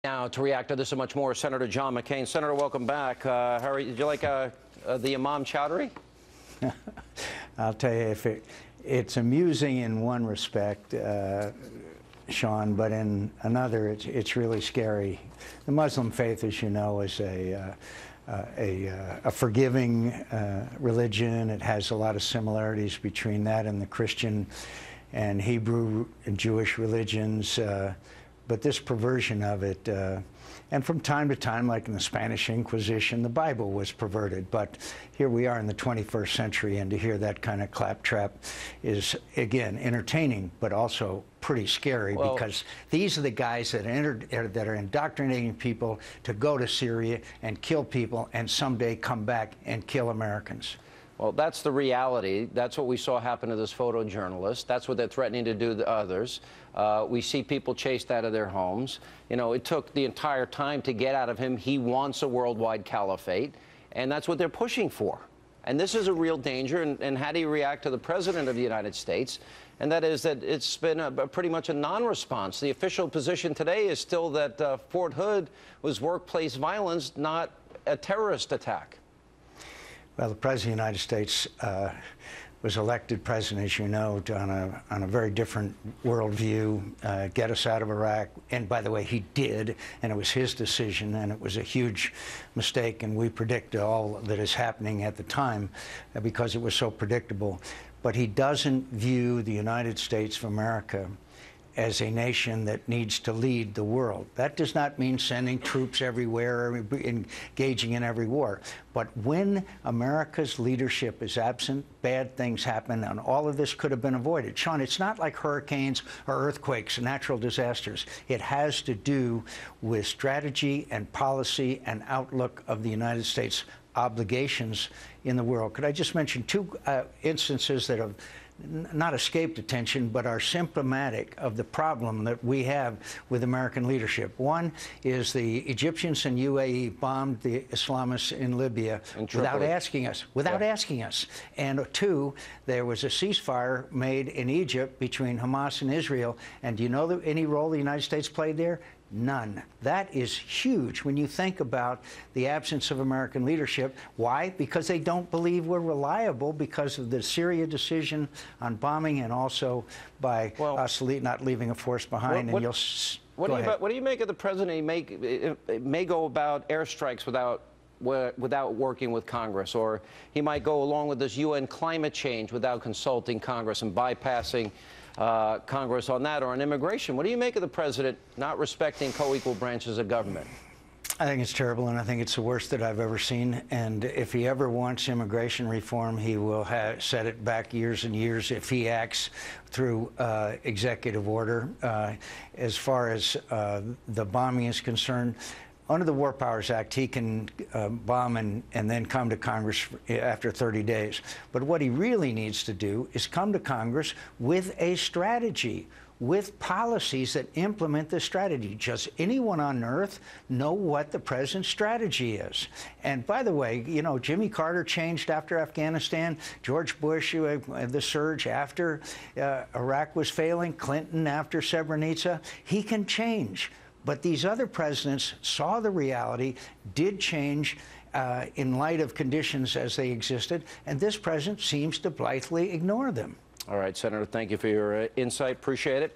Now, to react to this and much more, Senator John McCain. Senator, welcome back. Harry, did you like the Imam Chowdhury? I'll tell you, it's amusing in one respect, Sean, but in another, it's really scary. The Muslim faith, as you know, is a forgiving religion. It has a lot of similarities between that and the Christian and Hebrew and Jewish religions. But this perversion of it, and from time to time, like in the Spanish Inquisition, the Bible was perverted. But here we are in the 21st century, and to hear that kind of claptrap is, again, entertaining, but also pretty scary, because these are the guys that are indoctrinating people to go to Syria and kill people and someday come back and kill Americans. Well, that's the reality. That's what we saw happen to this photojournalist. That's what they're threatening to do to others. We see people chased out of their homes. You know, it took the entire time to get out of him. He wants a worldwide caliphate, and that's what they're pushing for. And this is a real danger. And how do you react to the President of the United States? And that is that it's been pretty much a non-response. The official position today is still that Fort Hood was workplace violence, not a terrorist attack. Well, the President of the United States was elected president, as you know, on a very different worldview, get us out of Iraq. And by the way, he did, and it was his decision, and it was a huge mistake, and we predicted all that is happening at the time because it was so predictable. But he doesn't view the United States of America as a nation that needs to lead the world. That does not mean sending troops everywhere, engaging in every war. But when America's leadership is absent, bad things happen, and all of this could have been avoided. Sean, it's not like hurricanes or earthquakes, natural disasters. It has to do with strategy and policy and outlook of the United States obligations in the world. Could I just mention two instances that have not escaped attention, but are symptomatic of the problem that we have with American leadership? One is the Egyptians and UAE bombed the Islamists in Libya without asking us. And two, there was a ceasefire made in Egypt between Hamas and Israel. And do you know any role the United States played there? None. That is huge when you think about the absence of American leadership. Why? Because they don't believe we're reliable because of the Syria decision on bombing, and also by us not leaving a force behind. What do you make of the president? He may go about airstrikes without working with Congress, or he might go along with this UN climate change without consulting Congress and bypassing Congress on that, or on immigration. What do you make of the president not respecting co-equal branches of government? I think it's terrible, and I think it's the worst that I've ever seen. And if he ever wants immigration reform, he will set it back years and years if he acts through executive order. As far as the bombing is concerned, under the War Powers Act, he can bomb and then come to Congress after 30 days. But what he really needs to do is come to Congress with a strategy, with policies that implement the strategy. Does anyone on earth know what the president's strategy is? And by the way, you know, Jimmy Carter changed after Afghanistan, George Bush, the surge after Iraq was failing, Clinton after Srebrenica. He can change. But these other presidents saw the reality, did change in light of conditions as they existed, and this president seems to blithely ignore them. All right, Senator, thank you for your insight. Appreciate it.